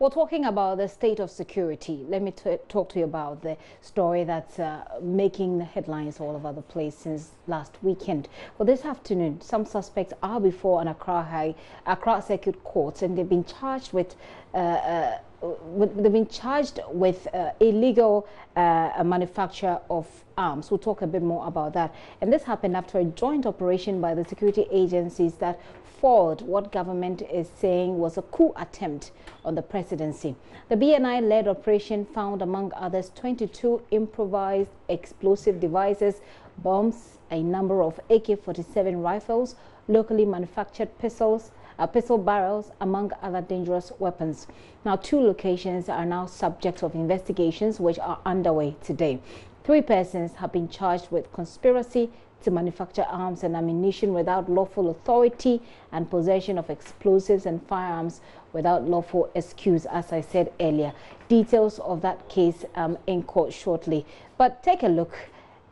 We're talking about the state of security. Let me talk to you about the story that's making headlines all over the place since last weekend. Well, this afternoon, some suspects are before an Accra Circuit Court, and they've been charged with illegal manufacture of arms. We'll talk a bit more about that. And this happened after a joint operation by the security agencies that foiled what government is saying was a coup attempt on the presidency. The BNI-led operation found, among others, 22 improvised explosive devices, bombs, a number of AK-47 rifles, locally manufactured pistols, pistol barrels, among other dangerous weapons. Now, 2 locations are now subject of investigations which are underway today. 3 persons have been charged with conspiracy to manufacture arms and ammunition without lawful authority and possession of explosives and firearms without lawful excuse, as I said earlier. Details of that case in court shortly. But take a look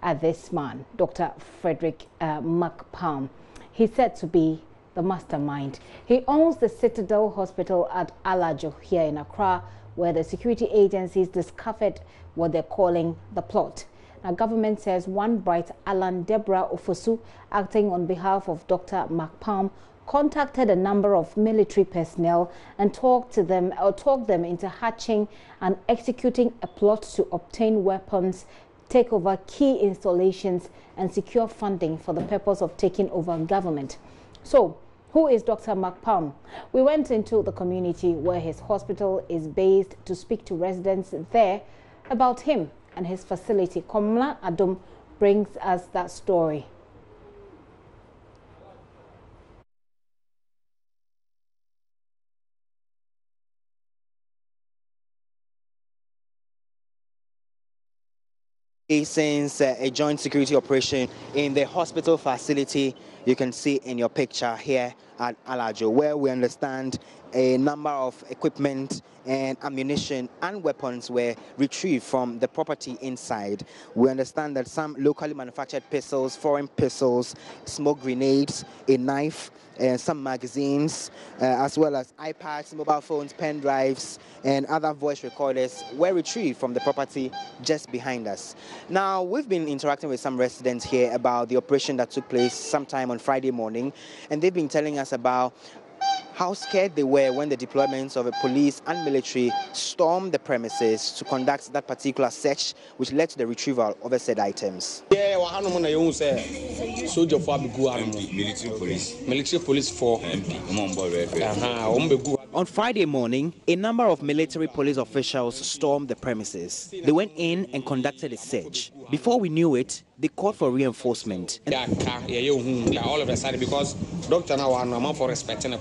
at this man, Dr. Frederick McPalm. He's said to be the mastermind. He owns the Citadel Hospital at Alajo here in Accra, where the security agencies discovered what they're calling the plot. Now, government says one bright Alan Deborah Ofosu, acting on behalf of Dr. McPalm, contacted a number of military personnel and talked them into hatching and executing a plot to obtain weapons, take over key installations, and secure funding for the purpose of taking over government. So, who is Dr. McPalm? We went into the community where his hospital is based to speak to residents there about him and his facility. Komla Adom brings us that story. Since a joint security operation in the hospital facility you can see in your picture here at Alajo, where we understand a number of equipment and ammunition and weapons were retrieved from the property inside. We understand that some locally manufactured pistols, foreign pistols, smoke grenades, a knife, some magazines, as well as iPads, mobile phones, pen drives, and other voice recorders were retrieved from the property just behind us. Now, we've been interacting with some residents here about the operation that took place sometime on Friday morning, and they've been telling us about how scared they were when the deployments of the police and military stormed the premises to conduct that particular search, which led to the retrieval of the said items. Military police for On Friday morning, a number of military police officials stormed the premises. They went in and conducted a search. Before we knew it, they called for reinforcement. All of a sudden, because doctor now I'm for respecting a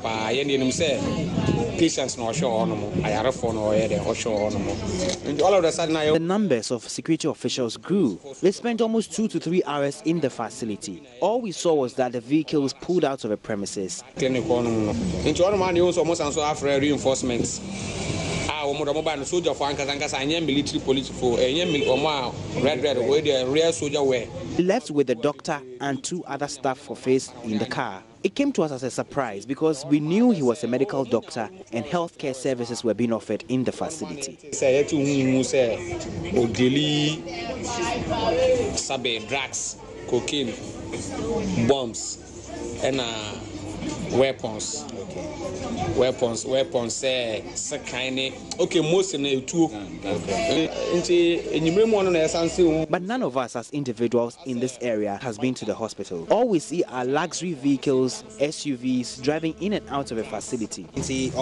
patients no show on I phone or all of a sudden the numbers of security officials grew. They spent almost 2 to 3 hours in the facility. All we saw was that the vehicles pulled out of the premises. Into one man almost and so after reinforcements. Soldier for military police for red where the real soldier were. Left with the doctor and 2 other staff for face in the car. It came to us as a surprise because we knew he was a medical doctor and healthcare services were being offered in the facility. Drugs, cocaine, bombs, and weapons. Weapons, okay, most in the 2. But none of us as individuals in this area has been to the hospital. All we see are luxury vehicles, SUVs, driving in and out of a facility. Private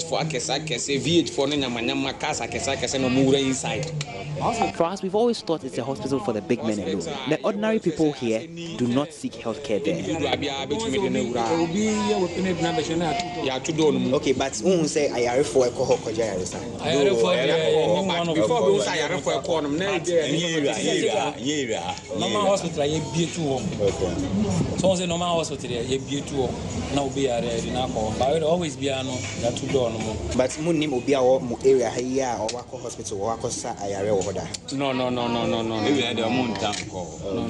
for VH for inside. For us, we've always thought it's a hospital for the big men alone. The ordinary people here do not seek healthcare there. Okay, but who say I are for a cohort? Before we say I for a corner, normal hospital, I be 2. So, normal hospital, I be 2. Now be a now, but But always be no that to do no. But munim obi a mo area here or wako hospital or wako sa ayare wo hoda. No. Maybe the moon town call. No.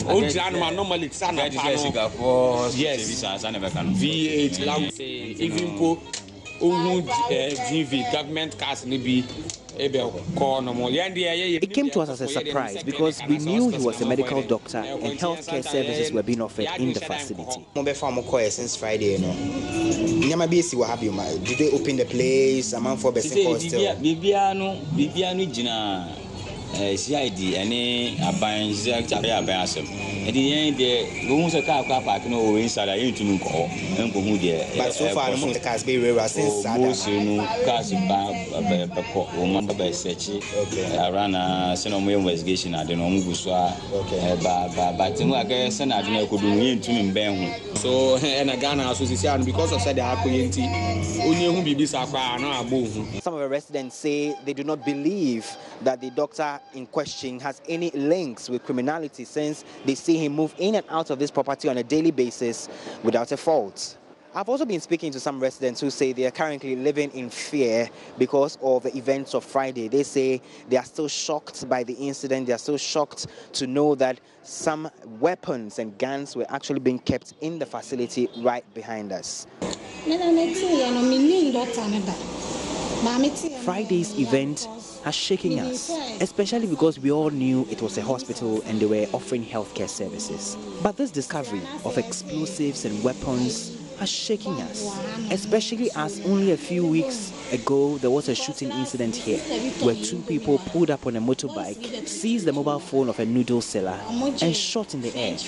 Old man normally sana for yes. V8 even po GV government cars maybe. It came to us as a surprise because we knew he was a medical doctor and healthcare services were being offered in the facility. Since Friday, did they open the place? Among for CID any abansem and the end the rooms a car park no inside I to me call and go but so far the cars be rare since cars woman by search around some investigation I don't know but I guess and I could do to me ben so and a Ghana association because of said the only be some of the residents say they do not believe that the doctor in question has any links with criminality since they see him move in and out of this property on a daily basis without a fault. I've also been speaking to some residents who say they are currently living in fear because of the events of Friday. They say they are still shocked by the incident. They are still shocked to know that some weapons and guns were actually being kept in the facility right behind us. Friday's event has shaken us, especially because we all knew it was a hospital and they were offering healthcare services. But this discovery of explosives and weapons has shaken us, especially as only a few weeks ago there was a shooting incident here where two people pulled up on a motorbike, seized the mobile phone of a noodle seller and shot in the air.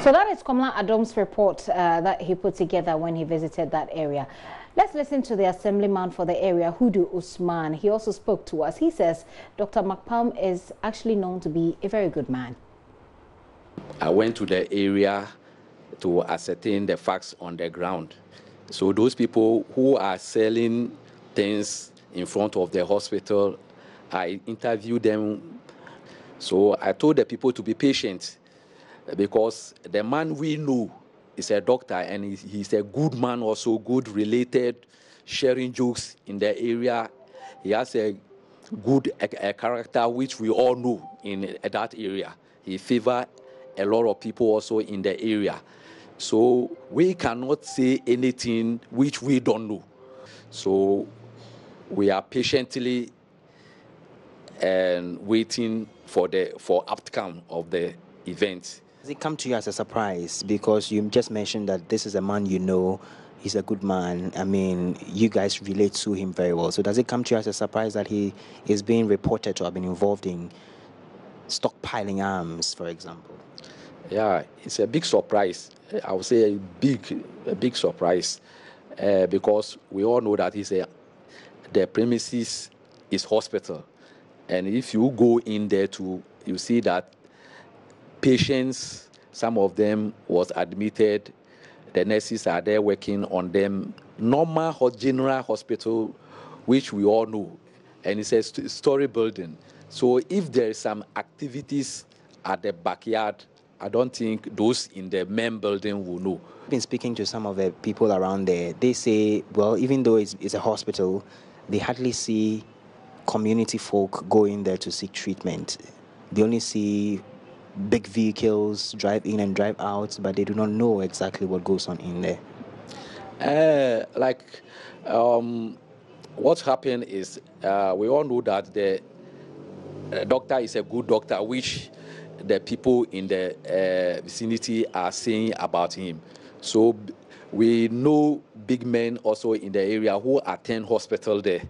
So that is Komla Adom's report that he put together when he visited that area. Let's listen to the assemblyman for the area, Hudu Usman. He also spoke to us. He says Dr. McPalm is actually known to be a very good man. I went to the area to ascertain the facts on the ground. So those people who are selling things in front of the hospital, I interviewed them. So I told the people to be patient, because the man we know is a doctor and he's a good man, also good related, sharing jokes in the area. He has a good a character which we all know in that area. He favors a lot of people also in the area. So we cannot say anything which we don't know. So we are patiently and waiting for outcome of the event. Does it come to you as a surprise? Because you just mentioned that this is a man you know, he's a good man. I mean, you guys relate to him very well. So does it come to you as a surprise that he is being reported to have been involved in stockpiling arms, for example? Yeah, it's a big surprise. I would say a big surprise, because we all know that the premises is hospital. And if you go in there you see that patients, some of them was admitted, the nurses are there working on them. Normal general hospital, which we all know, and it's a story building. So if there is some activities at the backyard, I don't think those in the main building will know. I've been speaking to some of the people around there. They say, well, even though it's a hospital, they hardly see community folk go in there to seek treatment. They only see big vehicles drive in and drive out, but they do not know exactly what goes on in there. What happened is we all know that the doctor is a good doctor, which the people in the vicinity are saying about him. So we know big men also in the area who attend hospital there,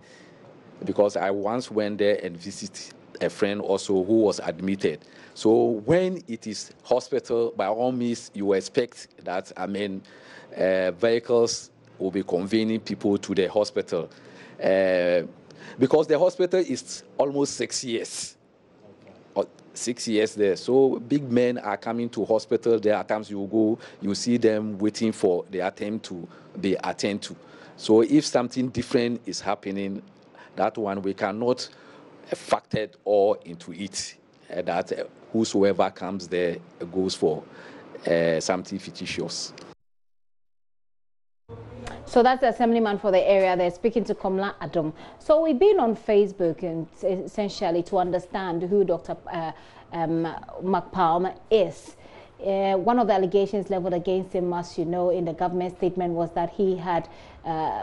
because I once went there and visited a friend also who was admitted. So when it is hospital, by all means, you expect that, vehicles will be conveying people to the hospital. Because the hospital is almost 6 years. 6 years there. So big men are coming to hospital there. At times you go, you see them waiting for the attempt to be attended to. So if something different is happening, that one we cannot factor it all into it. That whosoever comes there goes for something fictitious. So that's the assemblyman for the area. They're speaking to Komla Adam. So we've been on Facebook and essentially to understand who Dr. McPalm is. One of the allegations leveled against him, as you know, in the government statement was that he had,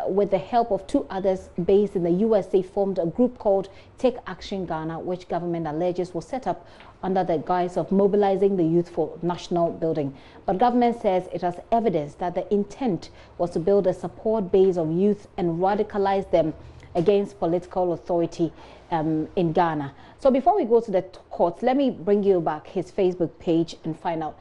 with the help of 2 others based in the USA, formed a group called Take Action Ghana, which government alleges was set up under the guise of mobilizing the youth for national building. But government says it has evidence that the intent was to build a support base of youth and radicalize them against political authority in Ghana. So before we go to the court, let me bring you back his Facebook page and find out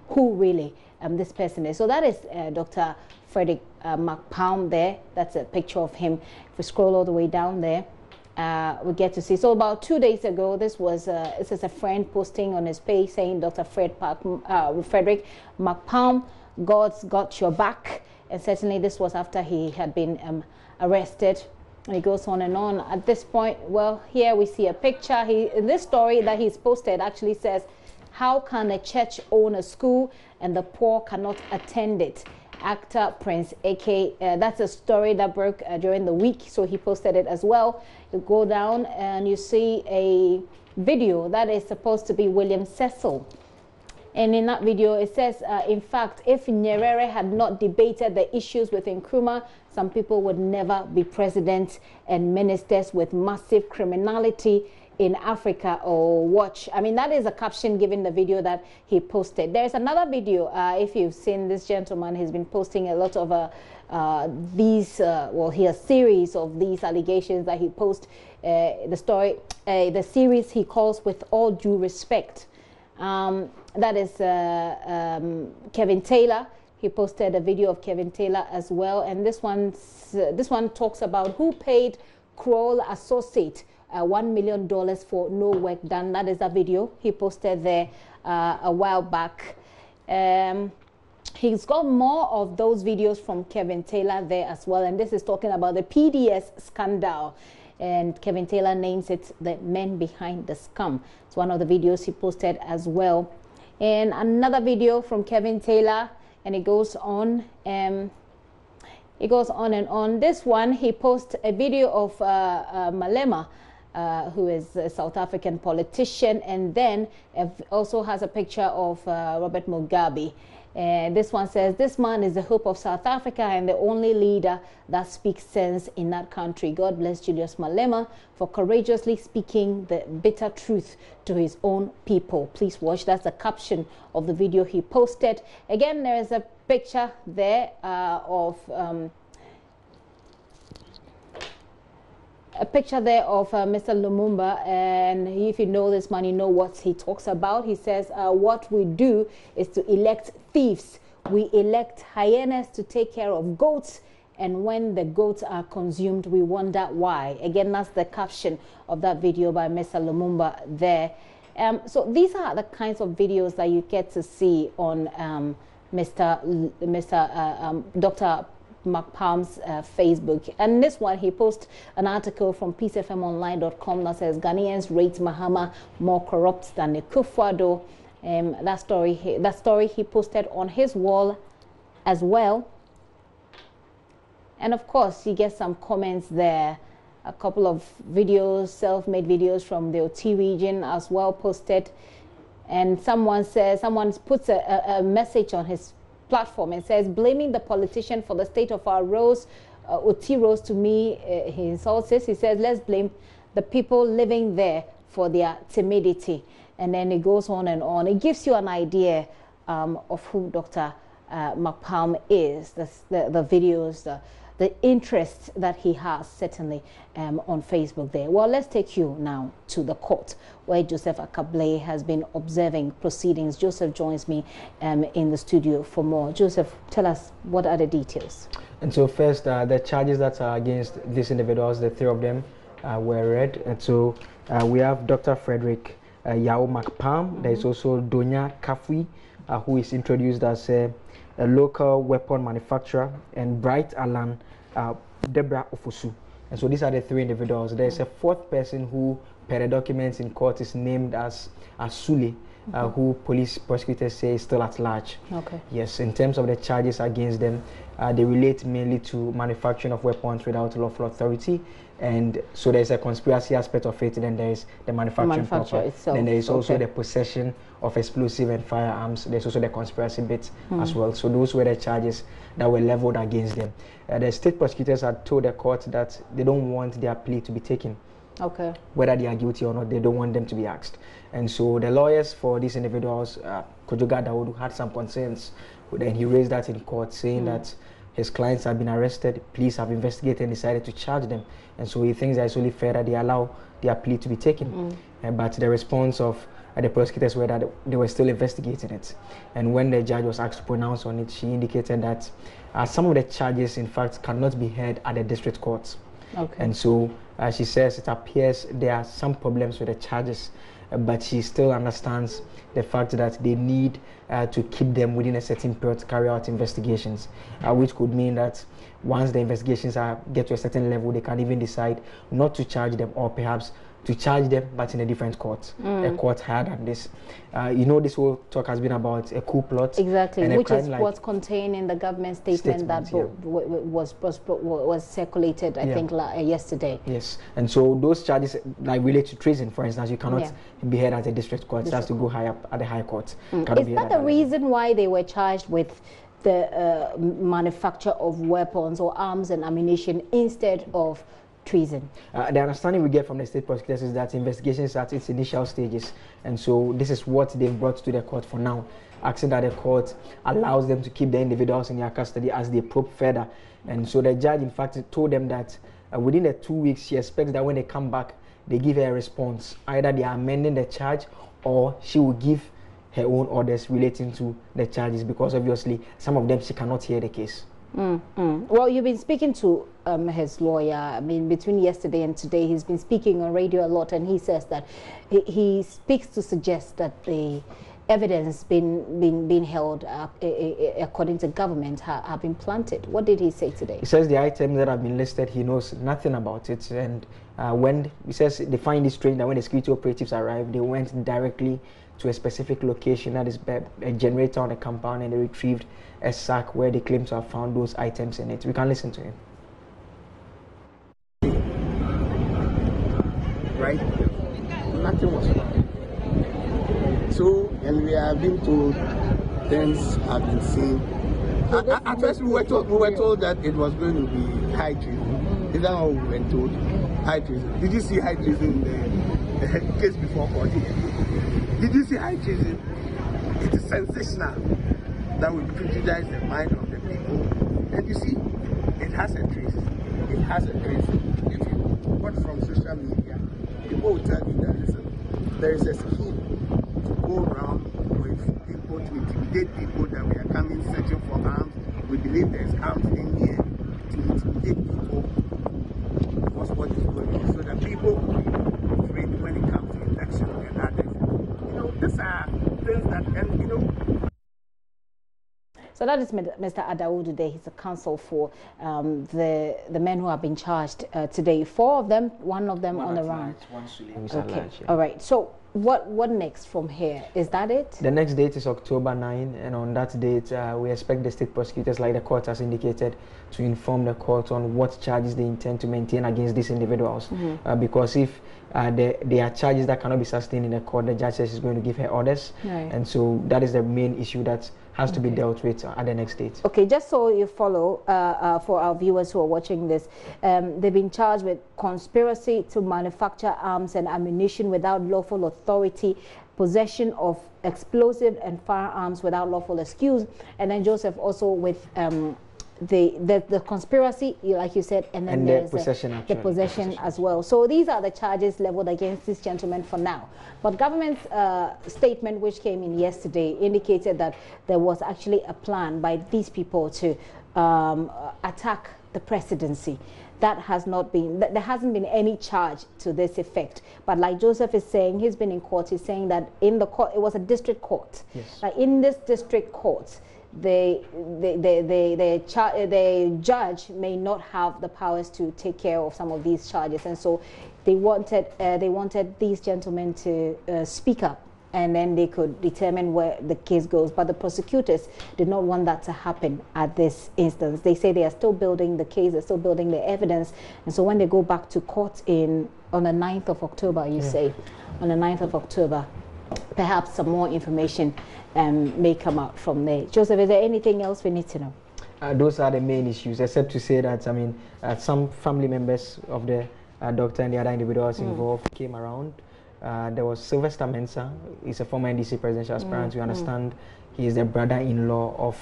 who really this person is. So that is Dr. Frederick McPalm there. That's a picture of him. If we scroll all the way down there, we get to see. So about 2 days ago, this is a friend posting on his page saying Dr. Frederick McPalm, God's got your back. And certainly this was after he had been arrested. And he goes on and on. At this point, well, here we see a picture. In this story that he's posted actually says, how can a church own a school and the poor cannot attend it? Actor Prince AK, that's a story that broke during the week, so he posted it as well. You go down and you see a video that is supposed to be William Cecil. And in that video, it says, in fact, if Nyerere had not debated the issues with Nkrumah, some people would never be president and ministers with massive criminality in Africa or watch. I mean, that is a caption given the video that he posted. There's another video, if you've seen this gentleman, he's been posting a lot of a series of these allegations that he posts. The series he calls With All Due Respect. That is Kevin Taylor. He posted a video of Kevin Taylor as well, and this one talks about who paid Kroll Associate $1 million for no work done. That is a video he posted there a while back. He's got more of those videos from Kevin Taylor there as well, and this is talking about the PDS scandal. And Kevin Taylor names it the men behind the scam. It's one of the videos he posted as well. And another video from Kevin Taylor, and it goes on. It goes on and on. This one, he posts a video of Malema, who is a South African politician, and then also has a picture of Robert Mugabe. This one says, this man is the hope of South Africa and the only leader that speaks sense in that country. God bless Julius Malema for courageously speaking the bitter truth to his own people. Please watch. That's the caption of the video he posted. Again, there is a picture there of Mr. Lumumba, and if you know this man, you know what he talks about. He says, what we do is to elect thieves. We elect hyenas to take care of goats, and when the goats are consumed, we wonder why. Again, that's the caption of that video by Mr. Lumumba there. So these are the kinds of videos that you get to see on Dr. McPalm's Facebook. And this one, he posts an article from peacefmonline.com that says Ghanaians rate Mahama more corrupt than Akufo-Addo. That story he posted on his wall as well. And of course, you get some comments there. A couple of videos, self-made videos from the OT region as well posted. And someone puts a message on his platform and says, blaming the politician for the state of our roads. OT roads, to me, he insults this. He says, let's blame the people living there for their timidity. And then it goes on and on. It gives you an idea of who Dr. McPalm is, the videos, the interest that he has certainly on Facebook there. Well, let's take you now to the court where Joseph Akable has been observing proceedings. Joseph joins me in the studio for more. Joseph, tell us, what are the details? And so first, the charges that are against these individuals, the 3 of them were read. And so we have Dr. Frederick Yao Makpam. There is also Donya Kafui, who is introduced as a local weapon manufacturer, and Bright Alan Deborah Ofosu. And so these are the 3 individuals. There's a 4th person who, per the documents in court, is named as Sule, who police prosecutors say is still at large. Okay. Yes, in terms of the charges against them, they relate mainly to manufacturing of weapons without lawful authority. And so there's a conspiracy aspect of it, then there is the manufacturing proper. Itself. Then there is also the possession of explosive and firearms. There's also the conspiracy bit as well. So those were the charges that were leveled against them. The state prosecutors had told the court that they don't want their plea to be taken. Okay. Whether they are guilty or not, they don't want them to be asked. And so the lawyers for these individuals, Kojoga Dawodu, had some concerns. Then he raised that in court, saying that his clients have been arrested, police have investigated and decided to charge them. And so he thinks that it's only fair that they allow their plea to be taken. But the response of the prosecutors were that they were still investigating it. And when the judge was asked to pronounce on it, she indicated that some of the charges, in fact, cannot be heard at the district courts. Okay. And so she says it appears there are some problems with the charges, but she still understands the fact that they need to keep them within a certain period to carry out investigations, which could mean that once the investigations get to a certain level, they can even decide not to charge them, or perhaps to charge them, but in a different court, a court higher than this. You know, this whole talk has been about a coup plot. Exactly, which is what's contained in the government statement that was circulated, I think, yesterday. Yes, and so those charges, like relate to treason, for instance, you cannot be heard at a district court. It has to go high up at the high court. Is that the reason why they were charged with the manufacture of weapons or arms and ammunition instead of treason? The understanding we get from the state prosecutors is that investigations are at its initial stages, and so this is what they've brought to the court for now, asking that the court allows them to keep the individuals in their custody as they probe further. And so the judge, in fact, told them that within the 2 weeks, she expects that when they come back, they give her a response. Either they are amending the charge, or she will give her own orders relating to the charges, because obviously some of them she cannot hear the case. Well, you've been speaking to his lawyer. I mean, between yesterday and today, he's been speaking on radio a lot, and he says that he speaks to suggest that the evidence being held according to government have been planted. What did he say today? He says the items that have been listed, he knows nothing about it, and when he says they find it strange that when the security operatives arrived, they went directly to a specific location, that is a generator on a compound, and they retrieved a sack where they claim to have found those items in it. We can listen to him. Right? Nothing was found. So, and we have been told things have been seen. At first we were told that it was going to be high treason. Is that how we were told? High treason. Did you see high treason in the case before court? Did you see high treason? It is sensational that will prejudice the mind of the people. And you see, it has a trace. It has a trace. If you watch from social media, people will tell you that there is a scheme to go around with people to intimidate people, that we are coming searching for arms. We believe there's arms in here to intimidate people. What's what is going on? So that people will be afraid when it comes to election and others. You know, these are things that, and you know. So that is Mr. Adawu today. He's a counsel for the men who have been charged today. 4 of them, one of them on the run. Okay. All right. So what next from here? Is that it? The next date is October 9, and on that date, we expect the state prosecutors, like the court has indicated, to inform the court on what charges they intend to maintain against these individuals. Because if there are charges that cannot be sustained in the court, the judge says he's going to give her orders. Right. And so that is the main issue that has to be dealt with at the next date. Okay, just so you follow, for our viewers who are watching this, they've been charged with conspiracy to manufacture arms and ammunition without lawful authority, possession of explosive and firearms without lawful excuse, and then Joseph also with the conspiracy, like you said, and then there's the possession as well. So these are the charges leveled against this gentleman for now. But government's statement, which came in yesterday, indicated that there was actually a plan by these people to attack the presidency. That has not been, there hasn't been any charge to this effect. But like Joseph is saying, he's been in court, he's saying that in the court, it was a district court. Yes. Like in this district court, the judge may not have the powers to take care of some of these charges. And so they wanted these gentlemen to speak up, and then they could determine where the case goes. But the prosecutors did not want that to happen at this instance. They say they are still building the case, they're still building the evidence. And so when they go back to court on the 9th of October, you say, on the 9th of October, perhaps some more information may come out from there. Joseph, is there anything else we need to know? Those are the main issues, except to say that, I mean, some family members of the doctor and the other individuals involved came around. There was Sylvester Mensah. He's a former NDC presidential aspirant. We understand he is the brother-in-law of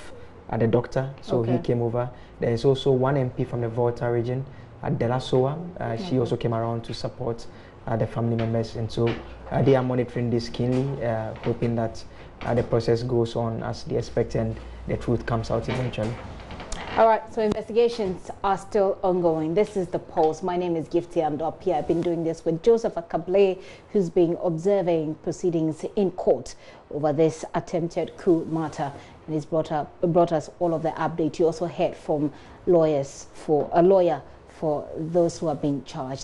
the doctor, so he came over. There is also one MP from the Volta region, Dela Soa. She also came around to support the family members, and so they are monitoring this keenly, hoping that the process goes on as they expect and the truth comes out eventually. All right, so investigations are still ongoing. This is The Pulse. My name is Gifty Andopia. I've been doing this with Joseph Akable, who's been observing proceedings in court over this attempted coup matter, and he's brought us all of the updates. You also heard from a lawyer for those who have been charged.